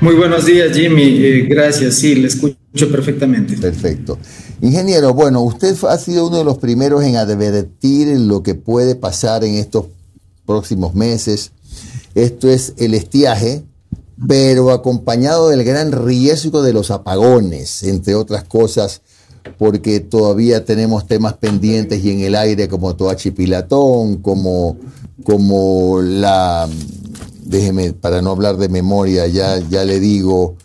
Muy buenos días, Jimmy. Gracias, sí, le escucho perfectamente. Perfecto. Ingeniero, bueno, usted ha sido uno de los primeros en advertir lo que puede pasar en estos próximos meses. Esto es el estiaje, pero acompañado del gran riesgo de los apagones, entre otras cosas, porque todavía tenemos temas pendientes y en el aire como Toachi Pilatón, como déjeme, para no hablar de memoria, ya le digo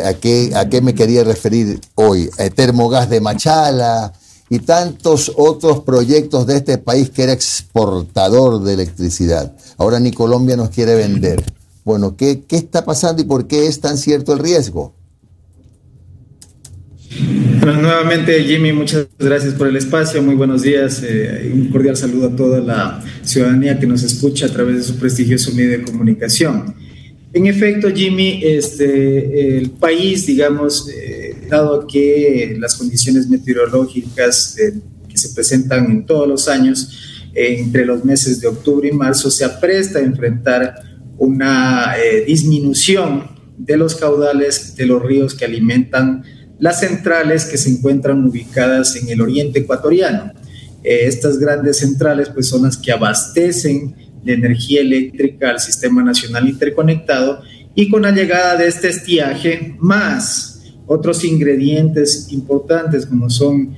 a qué me quería referir hoy, Termogás de Machala y tantos otros proyectos de este país que era exportador de electricidad. Ahora ni Colombia nos quiere vender. Bueno, ¿qué está pasando y por qué es tan cierto el riesgo? Bueno, nuevamente, Jimmy, muchas gracias por el espacio. Muy buenos días. Un cordial saludo a toda la ciudadanía que nos escucha a través de su prestigioso medio de comunicación. En efecto, Jimmy, el país, digamos, dado que las condiciones meteorológicas que se presentan en todos los años, entre los meses de octubre y marzo, se apresta a enfrentar una disminución de los caudales de los ríos que alimentan las centrales que se encuentran ubicadas en el oriente ecuatoriano. Estas grandes centrales pues, son las que abastecen de energía eléctrica al Sistema Nacional Interconectado, y con la llegada de este estiaje, más otros ingredientes importantes como son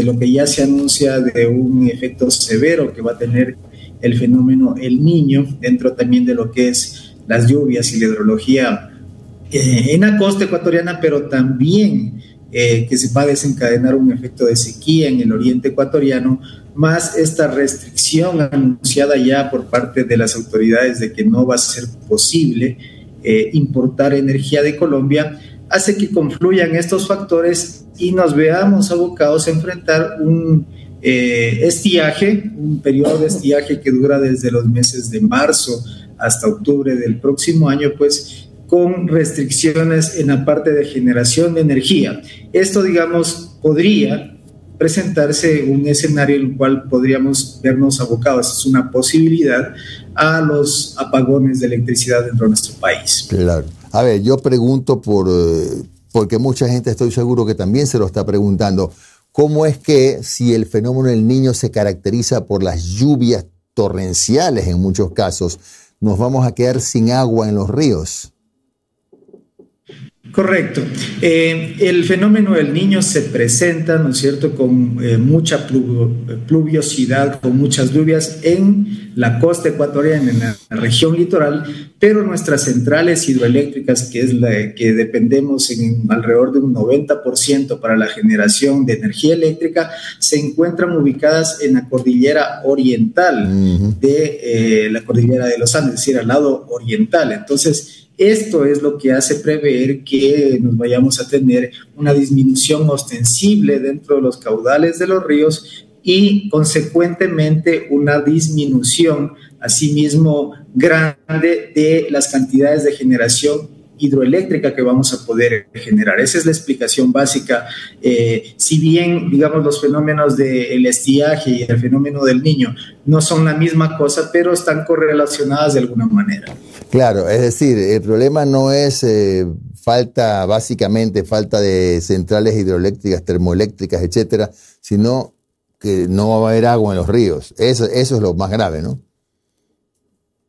lo que ya se anuncia de un efecto severo que va a tener el fenómeno El Niño, dentro también de lo que es las lluvias y la hidrología en la costa ecuatoriana, pero también que se va a desencadenar un efecto de sequía en el oriente ecuatoriano, más esta restricción anunciada ya por parte de las autoridades de que no va a ser posible importar energía de Colombia, hace que confluyan estos factores y nos veamos abocados a enfrentar un estiaje, un periodo de estiaje que dura desde los meses de marzo hasta octubre del próximo año, pues con restricciones en la parte de generación de energía. Esto, digamos, podría presentarse un escenario en el cual podríamos vernos abocados, es una posibilidad, a los apagones de electricidad dentro de nuestro país. Claro. A ver, yo pregunto porque mucha gente, estoy seguro que también se lo está preguntando, ¿cómo es que si el fenómeno del Niño se caracteriza por las lluvias torrenciales en muchos casos, nos vamos a quedar sin agua en los ríos? Correcto. El fenómeno del Niño se presenta, ¿no es cierto?, con mucha pluviosidad, con muchas lluvias en la costa ecuatoriana, en la región litoral, pero nuestras centrales hidroeléctricas, que es la que dependemos en alrededor de un 90% para la generación de energía eléctrica, se encuentran ubicadas en la cordillera oriental de la cordillera de los Andes, es decir, al lado oriental. Entonces, esto es lo que hace prever que nos vayamos a tener una disminución ostensible dentro de los caudales de los ríos y, consecuentemente, una disminución, asimismo, grande de las cantidades de generación hidroeléctrica que vamos a poder generar. Esa es la explicación básica. Si bien, digamos, los fenómenos del estiaje y el fenómeno del Niño no son la misma cosa, pero están correlacionadas de alguna manera. Claro, es decir, el problema no es básicamente falta de centrales hidroeléctricas, termoeléctricas, etcétera, sino que no va a haber agua en los ríos. Eso es lo más grave, ¿no?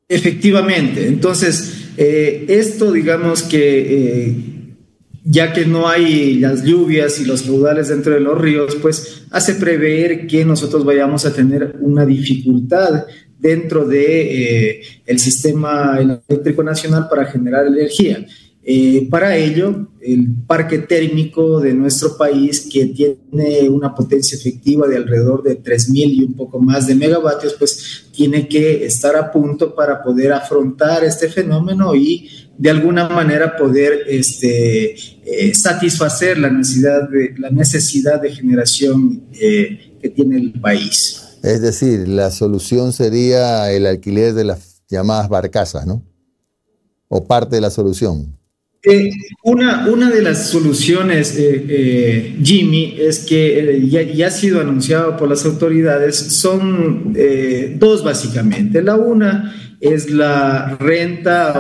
Efectivamente. Entonces, esto, digamos que ya que no hay las lluvias y los caudales dentro de los ríos, pues hace prever que nosotros vayamos a tener una dificultad dentro de el sistema eléctrico nacional para generar energía. Para ello, el parque térmico de nuestro país, que tiene una potencia efectiva de alrededor de 3.000 y un poco más de megavatios, pues tiene que estar a punto para poder afrontar este fenómeno y de alguna manera poder satisfacer la necesidad de generación que tiene el país. Es decir, la solución sería el alquiler de las llamadas barcazas, ¿no? O parte de la solución. Una de las soluciones, Jimmy, es que ya ha sido anunciado por las autoridades, son dos básicamente. La una es la renta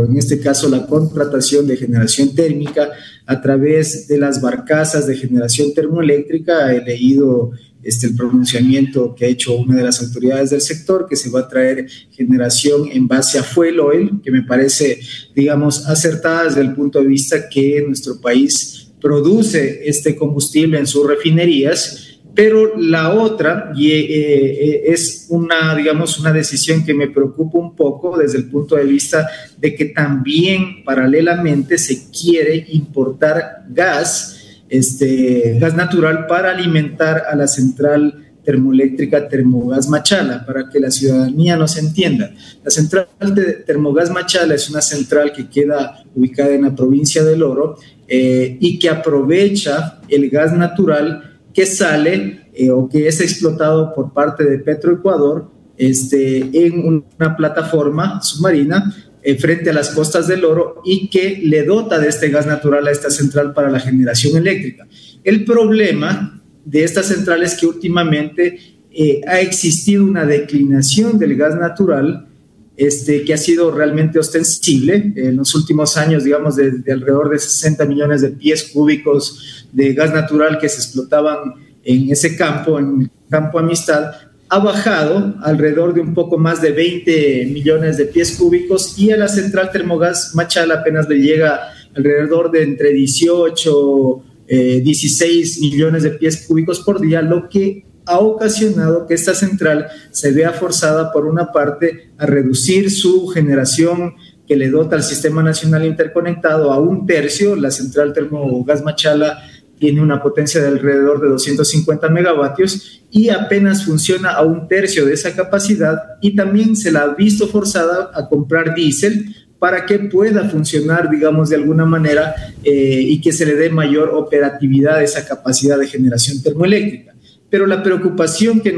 en este caso la contratación de generación térmica a través de las barcazas de generación termoeléctrica. He leído el pronunciamiento que ha hecho una de las autoridades del sector, que se va a traer generación en base a fuel oil, que me parece, digamos, acertada desde el punto de vista que nuestro país produce este combustible en sus refinerías. Pero la otra es una decisión que me preocupa un poco desde el punto de vista de que también paralelamente se quiere importar gas natural para alimentar a la central termoeléctrica Termogas Machala, para que la ciudadanía nos entienda. La central de Termogas Machala es una central que queda ubicada en la provincia del Oro y que aprovecha el gas natural que sale o que es explotado por parte de Petroecuador en una plataforma submarina frente a las costas del Oro, y que le dota de este gas natural a esta central para la generación eléctrica. El problema de esta central es que últimamente ha existido una declinación del gas natural que ha sido realmente ostensible en los últimos años, digamos, de alrededor de 60 millones de pies cúbicos de gas natural que se explotaban en ese campo, en el campo Amistad, ha bajado alrededor de un poco más de 20 millones de pies cúbicos, y a la central Termogas Machala apenas le llega alrededor de entre 18, 16 millones de pies cúbicos por día, lo que ha ocasionado que esta central se vea forzada, por una parte, a reducir su generación que le dota al Sistema Nacional Interconectado a un tercio. La central Termogas Machala tiene una potencia de alrededor de 250 megavatios y apenas funciona a un tercio de esa capacidad, y también se la ha visto forzada a comprar diésel para que pueda funcionar, digamos, de alguna manera y que se le dé mayor operatividad a esa capacidad de generación termoeléctrica. Pero la preocupación que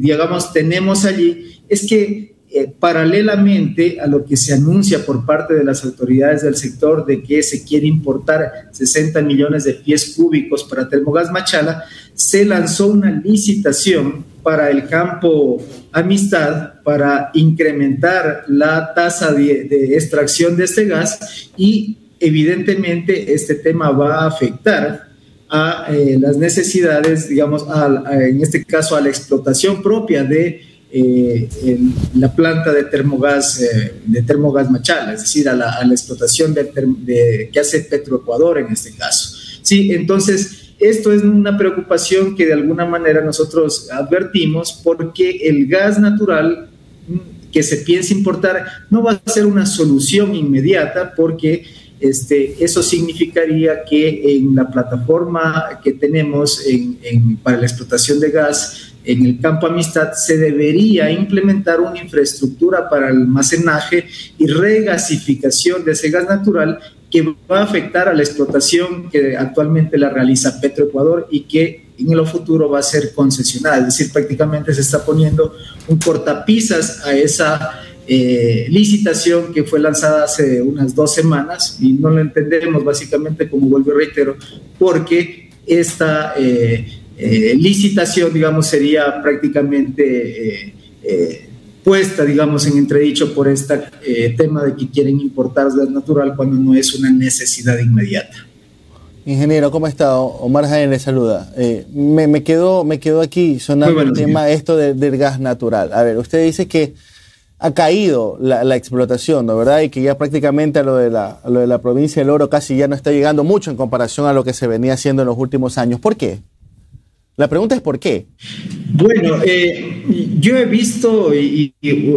digamos, tenemos allí es que paralelamente a lo que se anuncia por parte de las autoridades del sector de que se quiere importar 60 millones de pies cúbicos para Termogas Machala, se lanzó una licitación para el campo Amistad para incrementar la tasa de extracción de este gas, y evidentemente este tema va a afectar a las necesidades, digamos, en este caso a la explotación propia de la planta de Termogas Machala, es decir, a la explotación que hace Petroecuador en este caso. Sí, entonces esto es una preocupación que de alguna manera nosotros advertimos, porque el gas natural que se piensa importar no va a ser una solución inmediata, porque eso significaría que en la plataforma que tenemos para la explotación de gas en el campo Amistad se debería implementar una infraestructura para almacenaje y regasificación de ese gas natural, que va a afectar a la explotación que actualmente la realiza Petroecuador y que en el futuro va a ser concesionada. Es decir, prácticamente se está poniendo un cortapisas a esa licitación que fue lanzada hace unas 2 semanas, y no lo entendemos básicamente, como vuelvo y reitero, porque esta licitación, digamos, sería prácticamente puesta, digamos, en entredicho por este tema de que quieren importar gas natural cuando no es una necesidad inmediata. Ingeniero, ¿cómo está? Omar Jaén le saluda. Me quedó aquí sonando el tema del gas natural. A ver, usted dice que ha caído la explotación, ¿no? ¿Verdad? Y que ya prácticamente a lo de la provincia del Oro casi ya no está llegando mucho en comparación a lo que se venía haciendo en los últimos años. ¿Por qué? La pregunta es ¿por qué? Bueno, yo he visto y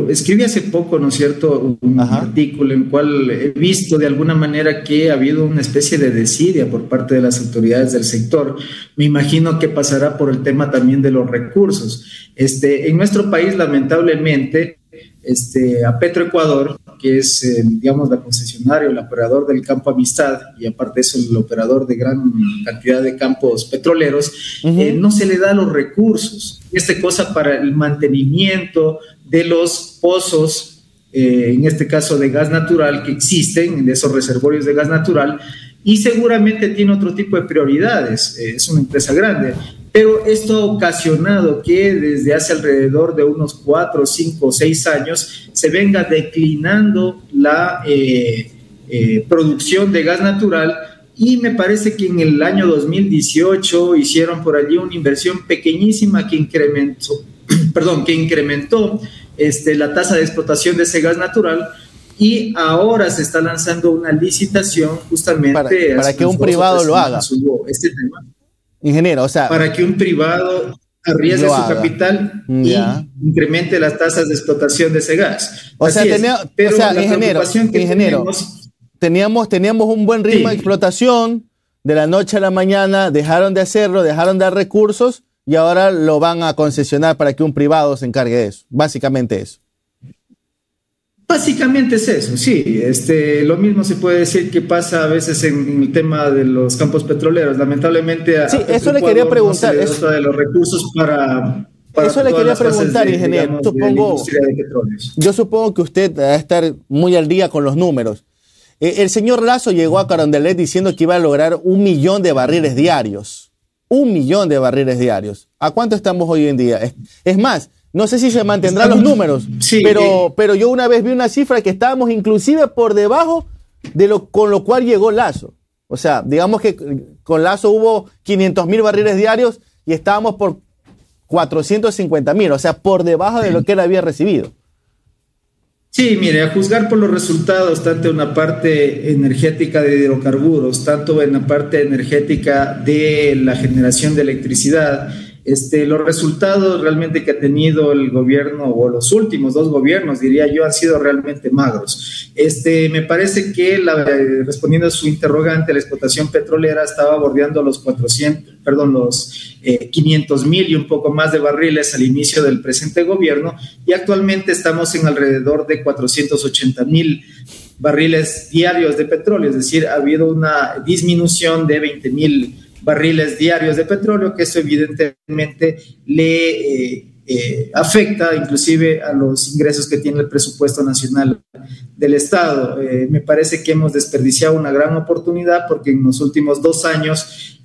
escribí hace poco, ¿no es cierto?, un artículo en el cual he visto de alguna manera que ha habido una especie de desidia por parte de las autoridades del sector. Me imagino que pasará por el tema también de los recursos. En nuestro país, lamentablemente, a Petroecuador, que es, digamos, la concesionaria, el operador del campo Amistad, y aparte es el operador de gran cantidad de campos petroleros, no se le da los recursos, cosa para el mantenimiento de los pozos, en este caso de gas natural que existen, de esos reservorios de gas natural, y seguramente tiene otro tipo de prioridades, es una empresa grande, Pero esto ha ocasionado que desde hace alrededor de unos 4, 5, 6 años se venga declinando la producción de gas natural, y me parece que en el año 2018 hicieron por allí una inversión pequeñísima que incrementó la tasa de explotación de ese gas natural, y ahora se está lanzando una licitación justamente para que un privado lo haga. Este tema. Ingeniero, o sea, para que un privado arriesgue su capital y incremente las tasas de explotación de ese gas. Ingeniero, teníamos un buen ritmo de explotación, de la noche a la mañana dejaron de hacerlo, dejaron de dar recursos y ahora lo van a concesionar para que un privado se encargue de eso. Básicamente eso. Básicamente es eso, sí. Lo mismo se puede decir que pasa a veces en el tema de los campos petroleros. Lamentablemente, sí, eso le quería preguntar. No se dota de los recursos para eso le quería preguntar, ingeniero. Yo supongo que usted va a estar muy al día con los números. El señor Lasso llegó a Carondelet diciendo que iba a lograr 1 millón de barriles diarios. 1 millón de barriles diarios. ¿A cuánto estamos hoy en día? Es más, no sé si se mantendrán los números, sí, pero yo una vez vi una cifra que estábamos inclusive por debajo de con lo cual llegó Lasso. O sea, digamos que con Lasso hubo 500.000 barriles diarios y estábamos por 450.000, o sea, por debajo de lo que él había recibido. Sí, mire, a juzgar por los resultados, tanto en la parte energética de hidrocarburos, tanto en la parte energética de la generación de electricidad, los resultados realmente que ha tenido el gobierno, o los últimos 2 gobiernos, diría yo, han sido realmente magros. Me parece que, respondiendo a su interrogante, la explotación petrolera estaba bordeando los 500.000 y un poco más de barriles al inicio del presente gobierno, y actualmente estamos en alrededor de 480.000 barriles diarios de petróleo, es decir, ha habido una disminución de 20.000 barriles diarios de petróleo, que eso evidentemente le afecta inclusive a los ingresos que tiene el presupuesto nacional del Estado. Me parece que hemos desperdiciado una gran oportunidad, porque en los últimos 2 años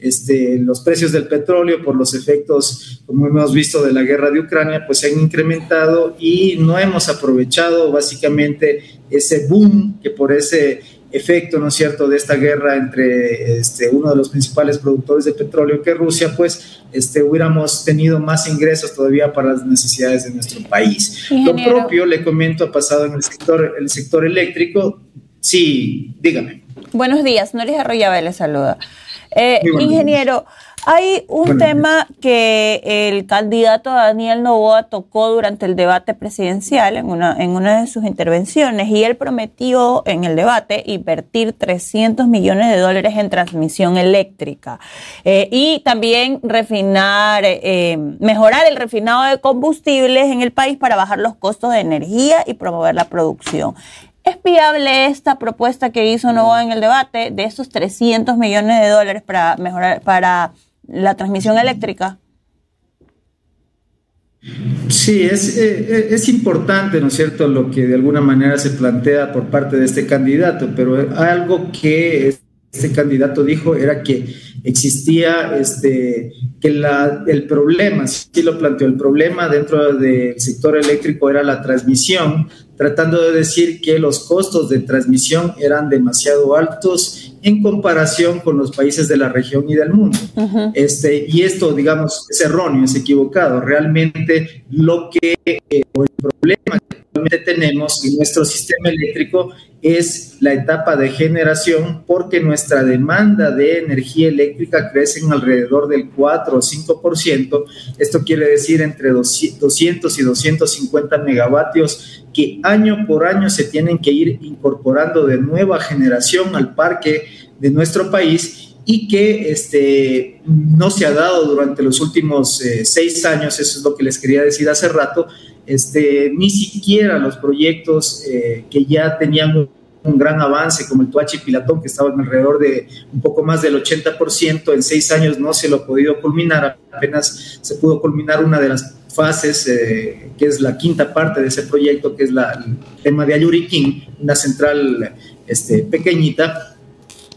los precios del petróleo, por los efectos, como hemos visto, de la guerra de Ucrania, pues se han incrementado y no hemos aprovechado básicamente ese boom que por ese efecto, ¿no es cierto?, de esta guerra entre uno de los principales productores de petróleo, que es Rusia, pues hubiéramos tenido más ingresos todavía para las necesidades de nuestro país. Ingeniero. Lo propio, le comento, ha pasado en el sector eléctrico. Sí, dígame. Buenos días, Noris Arroyave le saluda. Ingeniero, hay un tema que el candidato Daniel Noboa tocó durante el debate presidencial en una de sus intervenciones, y él prometió en el debate invertir $300 millones en transmisión eléctrica y también mejorar el refinado de combustibles en el país para bajar los costos de energía y promover la producción. ¿Es viable esta propuesta que hizo Noboa en el debate de esos $300 millones para mejorar la transmisión eléctrica? Sí, es importante, ¿no es cierto?, lo que de alguna manera se plantea por parte de este candidato, pero algo que este candidato dijo era que existía el problema, sí lo planteó, el problema dentro del sector eléctrico era la transmisión, tratando de decir que los costos de transmisión eran demasiado altos en comparación con los países de la región y del mundo. Uh-huh. Y esto, digamos, es erróneo, es equivocado. Realmente el problema que actualmente tenemos en nuestro sistema eléctrico es la etapa de generación, porque nuestra demanda de energía eléctrica crece en alrededor del 4 o 5%. Esto quiere decir entre 200 y 250 megavatios que año por año se tienen que ir incorporando de nueva generación al parque de nuestro país, y que no se ha dado durante los últimos 6 años. Eso es lo que les quería decir hace rato. Ni siquiera los proyectos que ya tenían un gran avance, como el Toachi Pilatón, que estaba en alrededor de un poco más del 80%, en 6 años no se lo ha podido culminar. Apenas se pudo culminar una de las fases, que es la quinta parte de ese proyecto, que es el tema de Ayuriquín, una central pequeñita.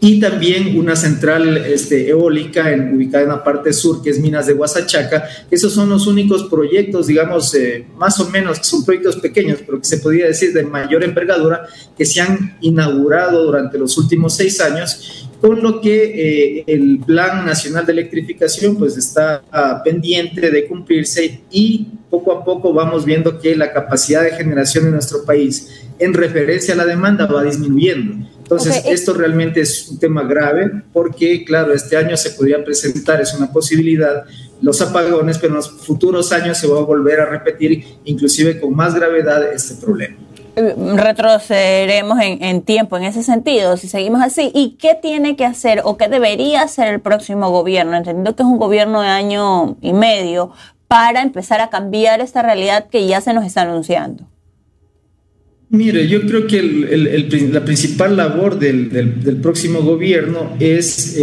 y también una central eólica ubicada en la parte sur, que es Minas de Huasachaca. Esos son los únicos proyectos, digamos, más o menos, que son proyectos pequeños, pero que se podría decir de mayor envergadura, que se han inaugurado durante los últimos 6 años, con lo que el Plan Nacional de Electrificación pues está pendiente de cumplirse, y poco a poco vamos viendo que la capacidad de generación en nuestro país en referencia a la demanda va disminuyendo. Entonces, esto realmente es un tema grave porque, claro, este año se podría presentar, es una posibilidad, los apagones, pero en los futuros años se va a volver a repetir, inclusive con más gravedad, este problema. Retrocederemos en tiempo en ese sentido, si seguimos así. ¿Y qué tiene que hacer o qué debería hacer el próximo gobierno, entendiendo que es un gobierno de año y medio, para empezar a cambiar esta realidad que ya se nos está anunciando? Mire, yo creo que la principal labor del próximo gobierno es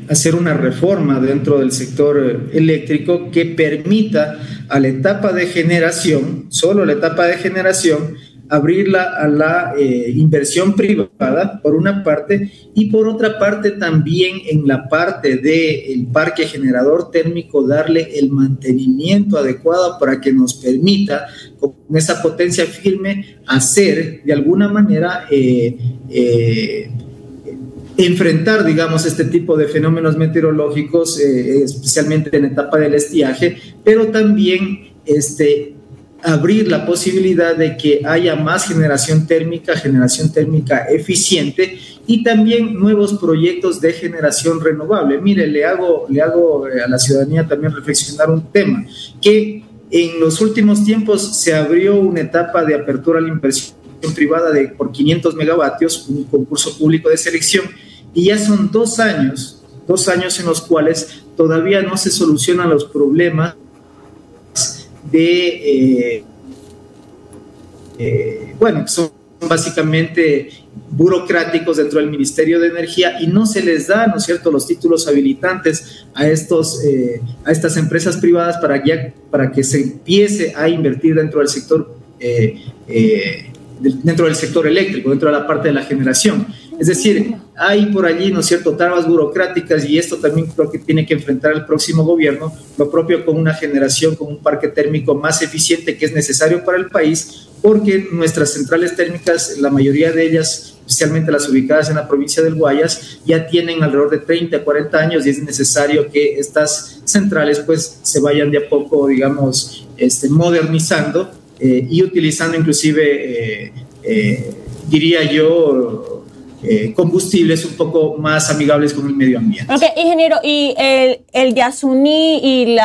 hacer una reforma dentro del sector eléctrico que permita a la etapa de generación, solo la etapa de generación, abrirla a la inversión privada, por una parte, y por otra parte también en la parte del parque generador térmico darle el mantenimiento adecuado para que nos permita, con esa potencia firme, hacer de alguna manera enfrentar, digamos, este tipo de fenómenos meteorológicos, especialmente en la etapa del estiaje, pero también abrir la posibilidad de que haya más generación térmica eficiente, y también nuevos proyectos de generación renovable. Mire, le hago a la ciudadanía también reflexionar un tema, que en los últimos tiempos se abrió una etapa de apertura a la inversión privada por 500 megavatios, un concurso público de selección, y ya son 2 años en los cuales todavía no se solucionan los problemas que son básicamente burocráticos dentro del Ministerio de Energía, y no se les da, ¿no es cierto?, los títulos habilitantes a estas empresas privadas para que se empiece a invertir dentro del sector eléctrico, dentro de la parte de la generación. Es decir, hay por allí, ¿no es cierto?, trabas burocráticas, y esto también creo que tiene que enfrentar el próximo gobierno, lo propio con una generación, con un parque térmico más eficiente, que es necesario para el país, porque nuestras centrales térmicas, la mayoría de ellas, especialmente las ubicadas en la provincia del Guayas, ya tienen alrededor de 30 a 40 años, y es necesario que estas centrales pues se vayan de a poco, digamos, modernizando y utilizando inclusive, diría yo, combustibles un poco más amigables con el medio ambiente. Ok, ingeniero, y el Yasuní y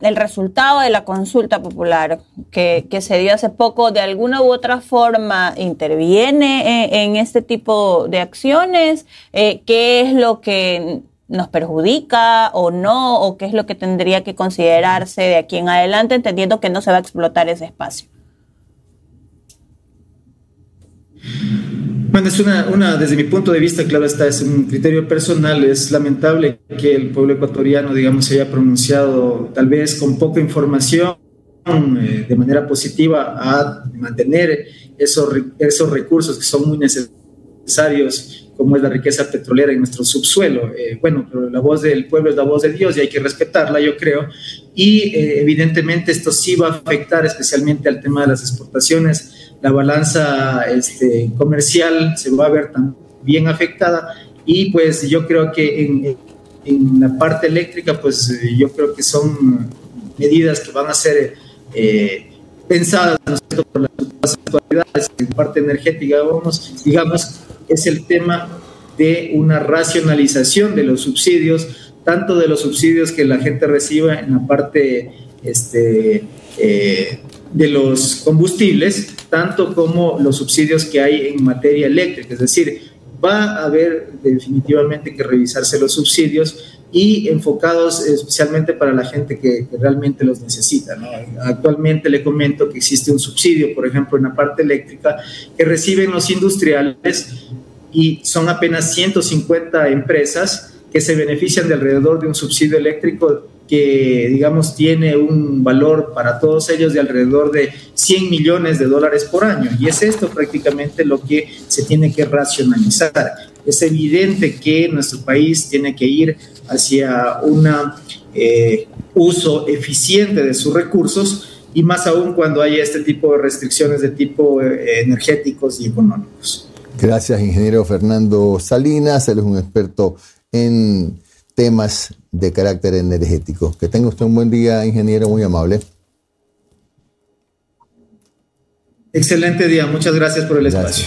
el resultado de la consulta popular que se dio hace poco, ¿de alguna u otra forma interviene en este tipo de acciones? ¿Qué es lo que nos perjudica o no? ¿O qué es lo que tendría que considerarse de aquí en adelante, entendiendo que no se va a explotar ese espacio? Bueno, es desde mi punto de vista, claro está, es un criterio personal. Es lamentable que el pueblo ecuatoriano, digamos, se haya pronunciado tal vez con poca información, de manera positiva, a mantener esos recursos que son muy necesarios, como es la riqueza petrolera en nuestro subsuelo. Pero la voz del pueblo es la voz de Dios y hay que respetarla, yo creo. Y evidentemente esto sí va a afectar especialmente al tema de las exportaciones. La balanza comercial se va a ver también afectada, y pues yo creo que en la parte eléctrica, pues yo creo que son medidas que van a ser pensadas, ¿no es cierto?, por las autoridades. En parte energética, digamos, es el tema de una racionalización de los subsidios, tanto de los subsidios que la gente reciba en la parte de los combustibles, tanto como los subsidios que hay en materia eléctrica. Es decir, va a haber definitivamente que revisarse los subsidios y enfocados especialmente para la gente que realmente los necesita, ¿no? Actualmente le comento que existe un subsidio, por ejemplo, en la parte eléctrica, que reciben los industriales, y son apenas 150 empresas que se benefician de alrededor de un subsidio eléctrico que, digamos, tiene un valor para todos ellos de alrededor de $100 millones por año, y es esto prácticamente lo que se tiene que racionalizar. es evidente que nuestro país tiene que ir hacia un uso eficiente de sus recursos, y más aún cuando hay este tipo de restricciones de tipo energéticos y económicos. Gracias, ingeniero Fernando Salinas. Él es un experto en temas de carácter energético. Que tenga usted un buen día, ingeniero, muy amable. Excelente día, muchas gracias por el espacio.